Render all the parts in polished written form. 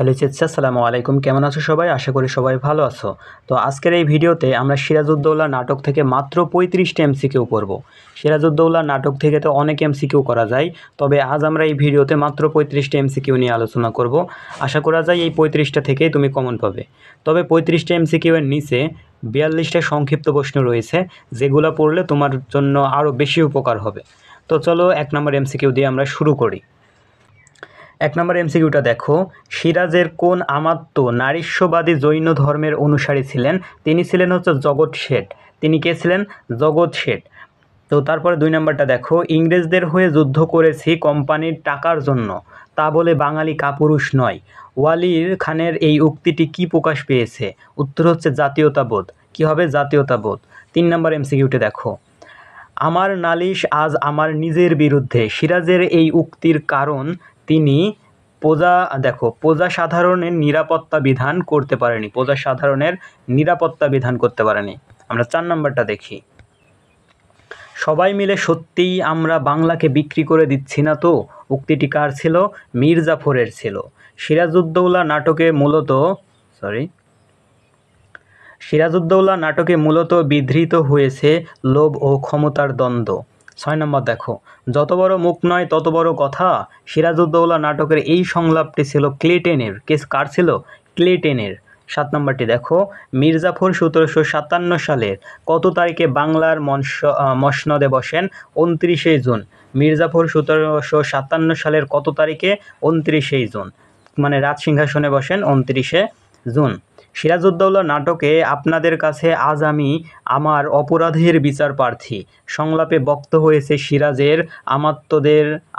Hello চিৎসা, আসসালামু আলাইকুম। কেমন আছো সবাই? আশা করি সবাই ভালো আছো। তো আজকের এই ভিডিওতে আমরা সিরাজউদ্দৌলা নাটক থেকে মাত্র 35টা এমসিকিউ পড়ব। সিরাজউদ্দৌলা নাটক থেকে তো অনেক এমসিকিউ করা যায়, তবে আজ আমরা এই ভিডিওতে মাত্র 35টা এমসিকিউ নিয়ে আলোচনা করব। আশা করা যায় এই 35টা থেকেই তুমি কমন পাবে। তবে 35টা এমসিকিউ এর নিচে 42টা সংক্ষিপ্ত প্রশ্ন রয়েছে, যেগুলো পড়লে তোমার জন্য আরও বেশি উপকার হবে। তো চলো 1 নম্বর এমসিকিউ দিয়ে আমরা শুরু করি। 1 নম্বর এমসিকিউটা দেখো, সিরাজের কোন আমাত্য নারীস্যবাদী জৈন ধর্মের অনুসারী ছিলেন? তিনি ছিলেন হচ্ছে জগৎ শেঠ। তিনি কে ছিলেন? জগৎ শেঠ। তো তারপরে 2 নম্বরটা দেখো, ইংরেজদের হয়ে যুদ্ধ করেছি কোম্পানির টাকার জন্য, তা বলে বাঙালি কাপুরুষ নয়। ওয়ালির খানের এই উক্তিটি কি প্রকাশ পেয়েছে? উত্তর হচ্ছে জাতীয়তাবোধ। কি হবে? জাতীয়তাবোধ। 3 নম্বর এমসিকিউটা দেখো, আমার নালিশ আজ আমার নিজের বিরুদ্ধে। সিরাজের এই উক্তির কারণ তিনি প্রজা সাধারণের নিরাপত্তা বিধান করতে পারেনি। প্রজা সাধারণের নিরাপত্তা বিধান করতে পারেনি। আমরা 4 নম্বরটা দেখি, সবাই মিলে সত্যিই আমরা বাংলাকে বিক্রি করে দিচ্ছি না তো? উক্তিটি কার ছিল? মীর জাফরের ছিল। সিরাজউদ্দৌলা নাটকে মূলত বিধৃত হয়েছে লোভ ও ক্ষমতার দ্বন্দ্ব। 6 নম্বর দেখো, যত বড় মুখ নয় তত বড় কথা। সিরাজউদ্দৌলা নাটকের এই সংলাপটি ছিল ক্লেটেনের। কার ছিল? ক্লেটেনের। 7 নম্বরটি দেখো, মীর জাফর 1757 সালের কত তারিখে বাংলার মসনদে বসেন? 29শে জুন। মীর জাফর 1757 সালের কত তারিখে? 29শে জুন। মানে রাজ সিংহাসনে বসেন 29শে জুন। সিরাজউদ্দৌলা নাটকে আপনাদের কাছে আজ আমি আমার অপরাধের বিচার প্রার্থী সংলাপে বক্ত হয়েছে সিরাজের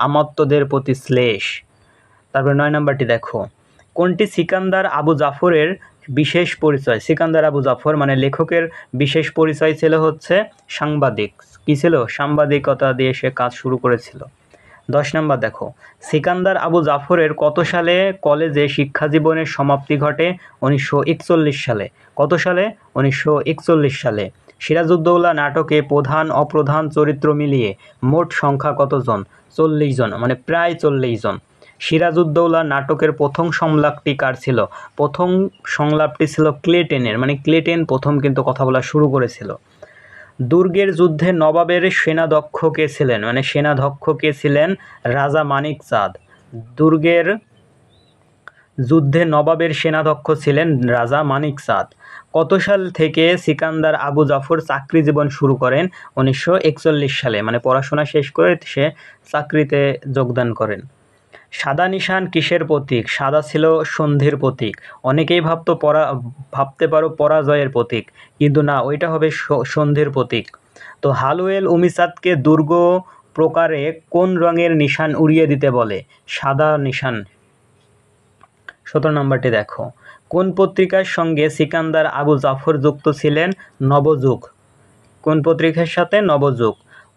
আমাত্যদের প্রতি শ্লেষ। তারপরে 9 নম্বরটি দেখো, কোনটি সিকান্দার আবু জাফরের বিশেষ পরিচয়? সিকান্দার আবু জাফর মানে লেখকের বিশেষ পরিচয় ছিল হচ্ছে সাংবাদিক। কি ছিল? সাংবাদিকতা দিয়ে সে কাজ শুরু করেছিল। 10 নম্বর দেখো, সিকান্দার আবু জাফরের কত সালে কলেজে শিক্ষাজীবনের সমাপ্তি ঘটে? 1941 সালে। কত সালে? 1941 সালে। সিরাজউদ্দৌলা নাটকে প্রধান অপ্রধান চরিত্র মিলিয়ে মোট সংখ্যা কতজন? 40 জন, মানে প্রায় 40 জন। সিরাজউদ্দৌলা নাটকের প্রথম সংলাপটি কার ছিল? প্রথম সংলাপটি ছিল ক্লেটেনের, মানে ক্লেটেন প্রথম কিন্তু কথা বলা শুরু করেছিল। দুর্গের যুদ্ধে নবাবের সেনাধ্যক্ষ কে ছিলেন? মানে সেনাধ্যক্ষ কে ছিলেন? রাজা মানিক চাঁদ। দুর্গের যুদ্ধে নবাবের সেনাধ্যক্ষ ছিলেন রাজা মানিক চাঁদ। কত সাল থেকে সিকান্দার আবু জাফর চাকরি জীবন শুরু করেন? 1941 সালে, মানে পড়াশোনা শেষ করে সে চাকরিতে যোগদান করেন। সাদা নিশান কিসের প্রতীক? সাদা ছিল সন্ধির প্রতীক। অনেকেই ভাবতে পারো পরাজয়ের প্রতীক, কিন্তু না, ওইটা হবে সন্ধির প্রতীক। তো হালওয়েল উমিচাঁদকে দুর্গ প্রকারে কোন রঙের নিশান উড়িয়ে দিতে বলে? সাদা নিশান। 17 নম্বরটি দেখো, কোন পত্রিকার সঙ্গে সিকান্দার আবু জাফর যুক্ত ছিলেন? নবযুগ। কোন পত্রিকার সাথে? নবযুগ।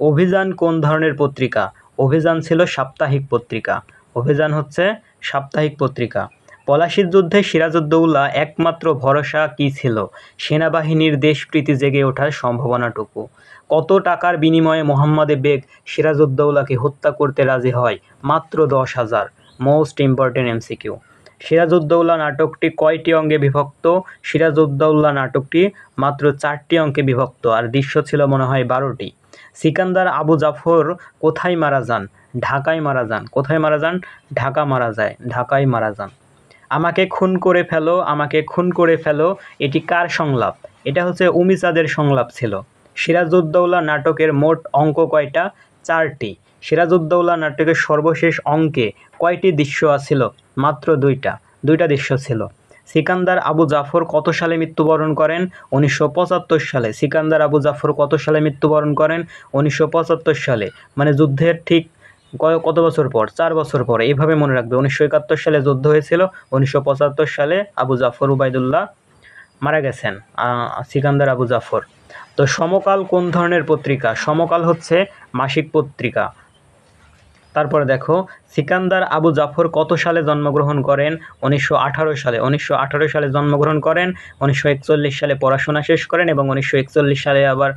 অভিযান কোন ধরনের পত্রিকা? অভিযান ছিল সাপ্তাহিক পত্রিকা। অভিযান হচ্ছে সাপ্তাহিক পত্রিকা। পলাশীর যুদ্ধে সিরাজউদ্দৌলা একমাত্র ভরসা কি ছিল? সেনাবাহিনীর দেশপ্রীতি জেগে ওঠার সম্ভাবনাটুকু। কত টাকার বিনিময়ে মোহাম্মদ বেগ সিরাজউদ্দৌলাকে হত্যা করতে রাজি হয়? মাত্র 10,000। Most important MCQ. সিরাজউদ্দৌলা নাটকটি কয়টি অঙ্গে বিভক্ত? সিরাজউদ্দৌলা নাটকটি মাত্র 4টি অঙ্কে বিভক্ত, আর দৃশ্য ছিল মনে হয় 12টি। সিকান্দার আবু জাফর কোথায় মারা যান? ঢাকায় মারা যান। কোথায় মারা যান? ঢাকায় মারা যান। আমাকে খুন করে ফেলো, আমাকে খুন করে ফেলো, এটি কার সংলাপ? এটা হচ্ছে উমিচাঁদের সংলাপ ছিল। সিরাজউদ্দৌলা নাটকের মোট অঙ্ক কয়টা? 4টি। সিরাজউদ্দৌলা নাটকের সর্বশেষ অঙ্কে কয়টি দৃশ্য ছিল? মাত্র 2টা দৃশ্য ছিল। সিকান্দার আবু জাফর কত সালে মৃত্যুবরণ করেন? 1975 সালে। সিকান্দার আবু জাফর কত সালে মৃত্যুবরণ করেন? 1975 সালে। মানে যুদ্ধের ঠিক কত বছর পর? 4 বছর পরে। এইভাবে মনে রাখবে, 1971 সালে যুদ্ধ হয়েছিল, 1975 সালে আবু জাফর উবাইদুল্লাহ মারা গেছেন, সিকান্দার আবু জাফর। তো সমকাল কোন ধরনের পত্রিকা? সমকাল হচ্ছে মাসিক পত্রিকা। তারপরে দেখো সিকান্দার আবু জাফর কত সালে জন্মগ্রহণ করেন? 1918 সালে। 1918 সালে জন্মগ্রহণ করেন, 1941 সালে পড়াশোনা শেষ করেন এবং 1941 সালে আবার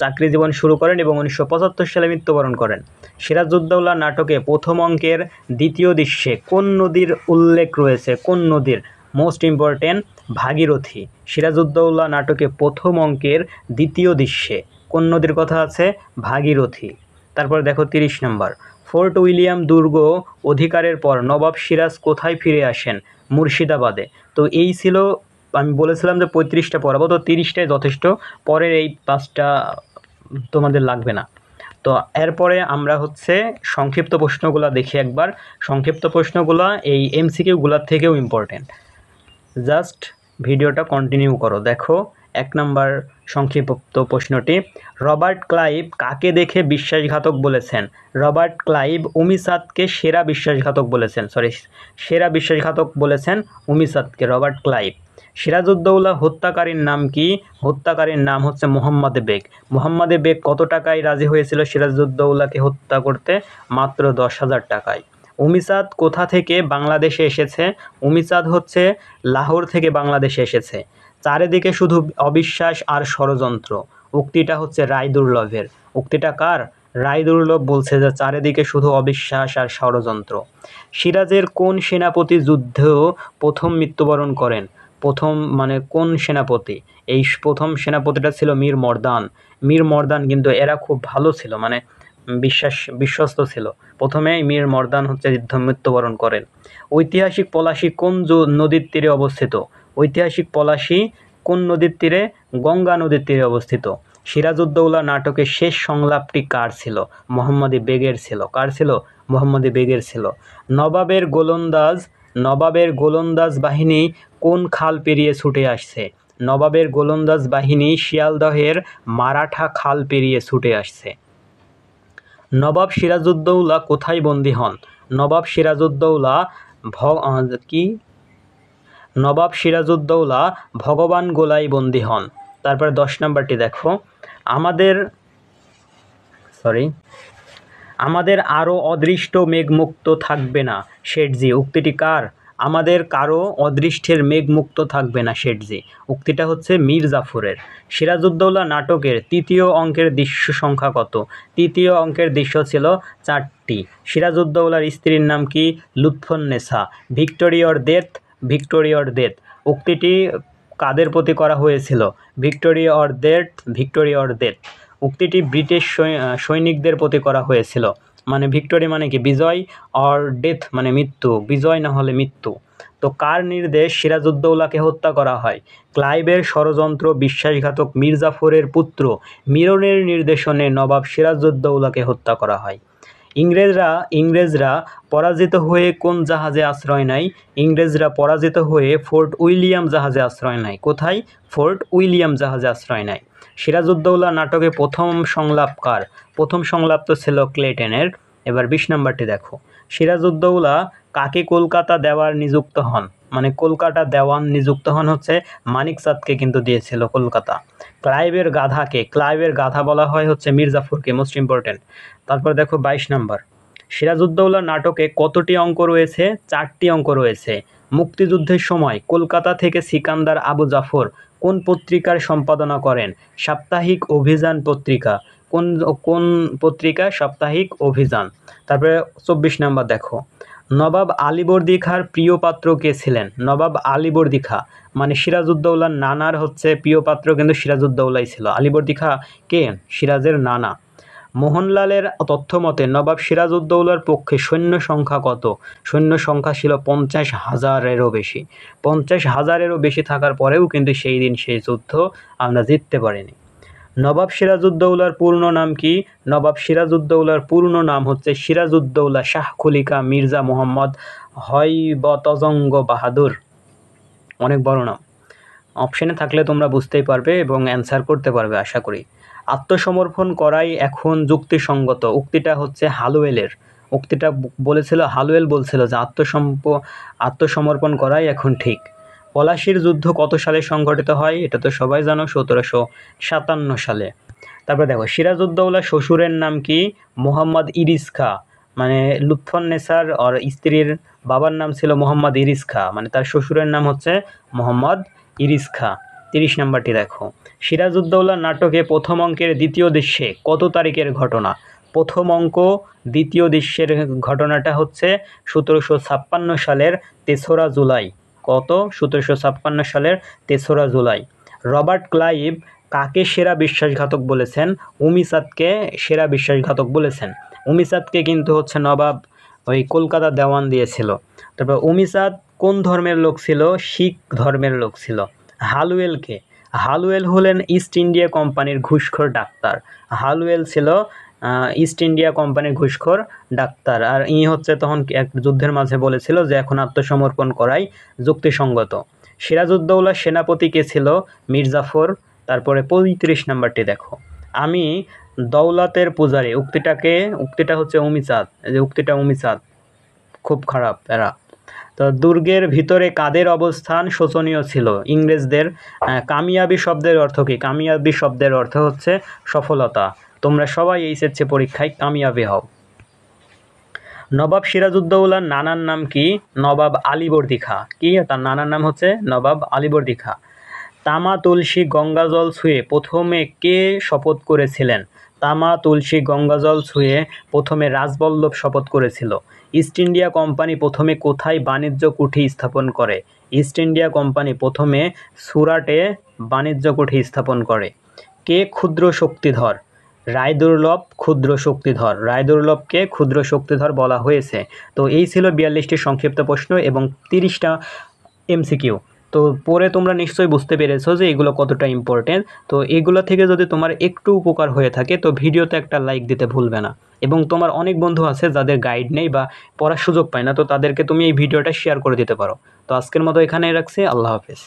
চাকরি জীবন শুরু করেন এবং 1975 সালে মৃত্যুবরণ করেন। সিরাজউদ্দৌলা নাটকে প্রথম অঙ্কের দ্বিতীয় দৃশ্যে কোন নদীর উল্লেখ রয়েছে? কোন নদীর? Most important, Bhagirathi. সিরাজউদ্দৌলা নাটকে প্রথম অঙ্কের দ্বিতীয় দৃশ্যে কোন নদীর কথা আছে? ভাগীরথী। তারপর দেখো 30 নম্বর, ফোর্ট উইলিয়াম দুর্গ অধিকারের পর নবাব সিরাজ কোথায় ফিরে আসেন? মুর্শিদাবাদে। তো এই ছিল, আমি বলেছিলাম যে 35টা পড়াবো, তো 30টাই যথেষ্ট, পরের এই 5টা তোমাদের লাগবে না। তো এরপরে আমরা হচ্ছে সংক্ষিপ্ত প্রশ্নগুলো দেখি একবার। সংক্ষিপ্ত প্রশ্নগুলো এই এমসিকিউগুলোর থেকেও ইম্পর্টেন্ট, জাস্ট ভিডিওটা কন্টিনিউ করো। দেখো 1 নম্বর সংক্ষিপ্ত প্রশ্নটি, রবার্ট ক্লাইভ কাকে দেখে বিশ্বাসঘাতক বলেছেন? রবার্ট ক্লাইভ উমিসাদকে সেরা বিশ্বাসঘাতক বলেছেন, সেরা বিশ্বাসঘাতক বলেছেন উমিসাদকে রবার্ট ক্লাইভ। সিরাজউদ্দৌলা হত্যাকারীর নাম কি? হত্যাকারীর নাম হচ্ছে মোহাম্মদ বেগ। মোহাম্মদ বেগ কত টাকায় রাজি হয়েছিল সিরাজউদ্দৌলাকে হত্যা করতে? মাত্র 10,000 টাকায়। উমিসাদ কোথা থেকে বাংলাদেশে এসেছে? উমিসাদ হচ্ছে লাহোর থেকে বাংলাদেশে এসেছে। চারিদিকে শুধু অবিশ্বাস আর ষড়যন্ত্র, উক্তিটা হচ্ছে রায়দুর্লভের। উক্তিটা কার? রায়দুর্লভ বলছে যে চারিদিকে শুধু অবিশ্বাস আর ষড়যন্ত্র। সিরাজের কোন সেনাপতি যুদ্ধেও প্রথম মৃত্যুবরণ করেন? প্রথম মানে কোন সেনাপতি? এই প্রথম সেনাপতিটা ছিল মীর মর্দান। মীর মর্দান কিন্তু এরা খুব ভালো ছিল, মানে বিশ্বস্ত ছিল। প্রথমে মীর মর্দান হচ্ছে যুদ্ধ মৃত্যুবরণ করেন। ঐতিহাসিক পলাশী কোন নদীর তীরে অবস্থিত? ঐতিহাসিক পলাশী কোন নদীর তীরে? গঙ্গা নদীর তীরে অবস্থিত। সিরাজউদ্দৌলা নাটকের শেষ সংলাপটি কার ছিল? মোহাম্মদ বেগের ছিল। কার ছিল? মোহাম্মদ বেগের ছিল। নবাবের গোলন্দাজ বাহিনী কোন খাল পেরিয়ে ছুটে আসছে? নবাবের গোলন্দাজ বাহিনী শিয়ালদহের মারাঠা খাল পেরিয়ে ছুটে আসছে। নবাব সিরাজউদ্দৌলা কোথায় বন্দী হন? নবাব সিরাজউদ্দৌলা ভগবান গোলায় বন্দী হন। তারপরে 10 নম্বরটি দেখো, আমাদের আরও অদৃষ্ট মেঘমুক্ত থাকবে না শেঠজি, উক্তিটি কার? আমাদের কারো অদৃষ্টের মেঘমুক্ত থাকবে না শেঠজি, উক্তিটা হচ্ছে মীর জাফরের। সিরাজউদ্দৌলা নাটকের তৃতীয় অঙ্কের দৃশ্য সংখ্যা কত? তৃতীয় অঙ্কের দৃশ্য ছিল 4টি। সিরাজউদ্দৌলার স্ত্রীর নাম কি? লুৎফুন্নেসা। ভিক্টোরি অর ডেথ, উক্তিটি কাদের প্রতি করা হয়েছিল? ভিক্টোরি অর ডেথ, উক্তিটি ব্রিটিশ সৈনিকদের প্রতি করা হয়েছিল। মানে ভিক্টোরি মানে কি? বিজয়, অর ডেথ মানে মৃত্যু, বিজয় না হলে মৃত্যু। তো কার নির্দেশ সিরাজউদ্দৌলাকে হত্যা করা হয়? ক্লাইভের ষড়যন্ত্র বিশ্বাসঘাতক মীর জাফরের পুত্র মিরনের নির্দেশনে নবাব সিরাজউদ্দৌলাকে হত্যা করা হয়। ইংরেজরা পরাজিত হয়ে কোন জাহাজে আশ্রয় নেয়? ইংরেজরা পরাজিত হয়ে ফোর্ট উইলিয়াম জাহাজে আশ্রয় নেয়। কোথায়? ফোর্ট উইলিয়াম জাহাজে আশ্রয় নেয়। সিরাজউদ্দৌলা নাটকে প্রথম সংলাপ কার? প্রথম সংলাপ তো ছিল ক্লেটনের। এবার 20 নম্বরটি দেখো, সিরাজউদ্দৌলা কাকে কলকাতা দেওয়ার নিযুক্ত হন? মানে কলকাতা দেওয়ান নিযুক্ত হন হচ্ছে মানিক চাঁদকে কিন্তু দিয়েছিল কলকাতা। ক্লাইভের গাধাকে? ক্লাইভের গাধা বলা হয় হচ্ছে মীর জাফরকে, মোস্ট ইম্পর্টেন্ট। তারপর দেখো 22 নম্বর, সিরাজউদ্দৌলা নাটকে কতটি অঙ্ক রয়েছে? 4টি অঙ্ক রয়েছে। মুক্তিযুদ্ধের সময় কলকাতা থেকে সিকান্দার আবু জাফর কোন পত্রিকার সম্পাদনা করেন? সাপ্তাহিক অভিযান পত্রিকা। কোন পত্রিকা? সাপ্তাহিক অভিযান। তারপরে 24 নম্বর দেখো, নবাব আলীবর্দী খাঁর প্রিয় পাত্র কে ছিলেন? নবাব আলীবর্দী খাঁ মানে সিরাজউদ্দৌলার নানার হচ্ছে প্রিয় পাত্র কিন্তু সিরাজউদ্দৌলাই ছিল। আলীবর্দী খাঁ কে? সিরাজের নানা। মোহনলালের তথ্যমতে নবাব সিরাজউদ্দৌলার পক্ষে সৈন্য সংখ্যা কত? সৈন্য সংখ্যা ছিল 50,000-এরও বেশি। 50,000-এরও বেশি থাকার পরেও কিন্তু সেই দিন সেই যুদ্ধ আমরা জিততে পারিনি। নবাব সিরাজউদ্দৌলার পূর্ণ নাম কি? নবাব সিরাজউদ্দৌলার পূর্ণ নাম হচ্ছে সিরাজউদ্দৌলা শাহ খলিফা মির্জা মোহাম্মদ হয়বতজঙ্গ বাহাদুর। অনেক বড় নাম। অপশনে থাকলে তোমরা বুঝতেই পারবে এবং অ্যান্সার করতে পারবে আশা করি। আত্মসমর্পণ করাই এখন যুক্তিসঙ্গত, উক্তিটা হচ্ছে হালওয়েলের। উক্তিটা হালওয়েল বলছিল যে আত্মসমর্পণ করাই এখন ঠিক। পলাশীর যুদ্ধ কত সালে সংঘটিত হয়? এটা তো সবাই জানো, 1757 সালে। তারপরে দেখো, সিরাজউদ্দৌলা শ্বশুরের নাম কি? মোহাম্মদ ইরিস খাঁ। মানে লুৎফুন্নেসার ওর স্ত্রীর বাবার নাম ছিল মোহাম্মদ ইরিস খা, মানে তার শ্বশুরের নাম হচ্ছে মোহাম্মদ ইরিস খা। 30 নম্বরটি দেখো, সিরাজউদ্দৌলা নাটকে প্রথম অঙ্কের দ্বিতীয় দৃশ্যে কত তারিখের ঘটনা? প্রথম অঙ্ক দ্বিতীয় দৃশ্যের ঘটনাটা হচ্ছে 1756 সালের 3রা জুলাই। কত? 1756 সালের 3রা জুলাই। রবার্ট ক্লাইভ কাকে সেরা বিশ্বাসঘাতক বলেছেন? উমিচাঁদকে সেরা বিশ্বাসঘাতক বলেছেন। উমিচাঁদকে কিন্তু হচ্ছে নবাব ওই কলকাতা দেওয়ান দিয়েছিল। তারপর উমিচাঁদ কোন ধর্মের লোক ছিল? শিখ ধর্মের লোক ছিল। হালওয়েলকে? হালওয়েল হলেন ইস্ট ইন্ডিয়া কোম্পানির ঘুষখোর ডাক্তার। হালওয়েল ছিল ইস্ট ইন্ডিয়া কোম্পানির ঘুষখোর ডাক্তার। আর হচ্ছে তখন এক যুদ্ধের মাঝে বলেছিল যে এখন আত্মসমর্পণ করাই যুক্তিসঙ্গত। সিরাজউদ্দৌলার সেনাপতি কে ছিল? মির্জাফর। তারপরে 35 নম্বরটি দেখো, আমি দৌলতের পূজারী। উক্তিটা হচ্ছে উমিচাঁদ, যে উক্তিটা উমিচাঁদ, খুব খারাপ এরা। তো দুর্গের ভিতরে কাদের অবস্থান শোচনীয় ছিল? ইংরেজদের। কামিয়াবি শব্দের অর্থ কী? কামিয়াবি শব্দের অর্থ হচ্ছে সফলতা। তোমরা সবাই এইচএসসি পরীক্ষায় কামিয়াবি হও। নবাব সিরাজউদ্দৌলার নানার নাম কি? নবাব আলীবর্দী খাঁ। কি? তার নানার নাম হচ্ছে নবাব আলীবর্দী খাঁ। তামা তুলসী গঙ্গাজল ছুঁয়ে প্রথমে কে শপথ করেছিলেন? তামা তুলসী গঙ্গাজল ছুঁয়ে প্রথমে রাজবল্লভ শপথ করেছিল। ইস্ট ইন্ডিয়া কোম্পানি প্রথমে কোথায় বাণিজ্য কুঠি স্থাপন করে? ইস্ট ইন্ডিয়া কোম্পানি প্রথমে সুরাটে বাণিজ্য কুঠি স্থাপন করে। কে ক্ষুদ্র শক্তিধর? রায়দুর্লভ ক্ষুদ্র শক্তিধর। রায়দুর্লভকে ক্ষুদ্র শক্তিধর বলা হয়েছে। তো এই ছিল 42টি সংক্ষিপ্ত প্রশ্ন এবং 30টা এমসিকিউ। তো পরে তোমরা নিশ্চয়ই বুঝতে পেরেছো যে এগুলো কতটা ইম্পর্টেন্ট। তো এগুলো থেকে যদি তোমার একটু উপকার হয়ে থাকে তো ভিডিওতে একটা লাইক দিতে ভুলবে না। এবং তোমার অনেক বন্ধু আছে যাদের গাইড নেই বা পড়ার সুযোগ পায় না, তো তাদেরকে তুমি এই ভিডিওটা শেয়ার করে দিতে পারো। তো আজকের মতো এখানেই রাখছি। আল্লাহ হাফেজ।